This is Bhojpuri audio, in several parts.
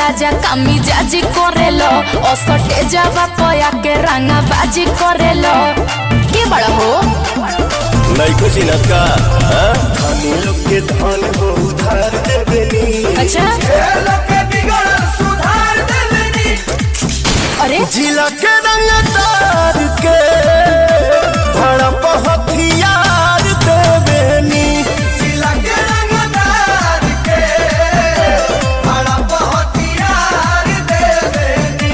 राजा कामी जाजी करेलो ओसटे जावा पया के रंगा बाजी करेलो के बड़ा हो नहीं खुशी न का धनी लोग के धन हो उधार देबेनी। अच्छा लोग के बिगड़ सुधार देबेनी। अरे जिला के रंगदार के भड़प हथियार देबेनी। जिला के रंगदार के भड़प हथियार देबेनी।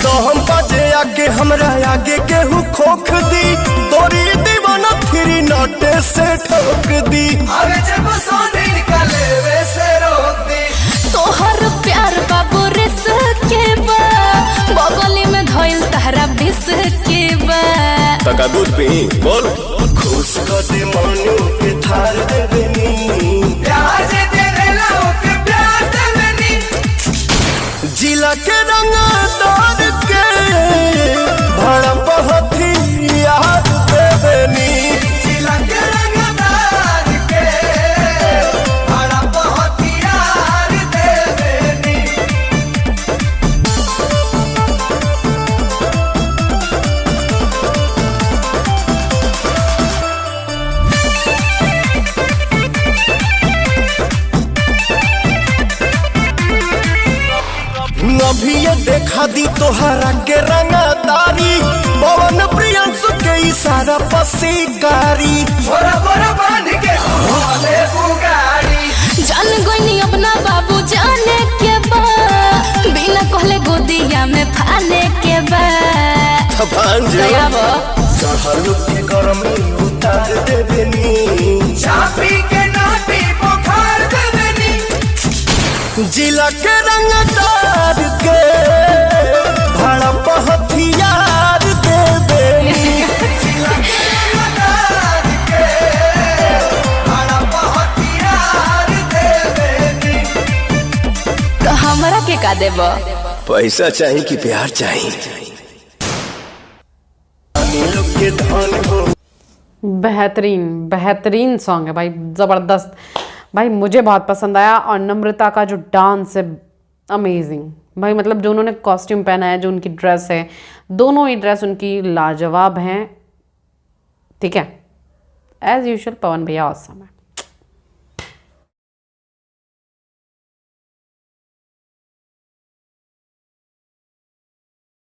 दहम बाजे आगे हमरा आगे केहू खोख दी तोरी दीवाना फिरी नोटे से ठोक दी। अरे जब सोने निकले वैसे रोक दी। तोहर प्यार बाबू रिस के बा बगली में धइल तहरा बिस के बा तका दूध पी बोल खुश कर दे मनु के थार देबेनी। प्यार दे देला ओके प्यार देबेनी। जिला के रंगदार के भड़प हथियार देबेनी। जिला के रंगदार के भड़प हथियार देबेनी। अभी ये देखा दी तोहरा के रंगदारी पवन प्रियंसु के इशारा पर शिकारी छोरा बोरा बांध के भोले बुगारी। जान गोइनी अपना बाबू जाने के बा बिना कहले गोदिया में फाने के बा दया बा चढ़ल के गरमी उतार देबेनी। चापी के नाटी बुखार देबेनी। जिला के रंगदार के भड़प हथियार देबेनी। जिला के रंगदार के भड़प हथियार देबेनी। तो हमरा के का देबा पैसा चाहिए कि प्यार चाहिए। लोग के धन हो बेहतरीन बेहतरीन सॉन्ग है भाई, ज़बरदस्त भाई, मुझे बहुत पसंद आया। और नम्रता का जो डांस है अमेजिंग भाई, मतलब जो उन्होंने कॉस्ट्यूम पहना है, जो उनकी ड्रेस है, दोनों ही ड्रेस उनकी लाजवाब हैं। ठीक है, एज यूजुअल पवन भैया ऑसम है।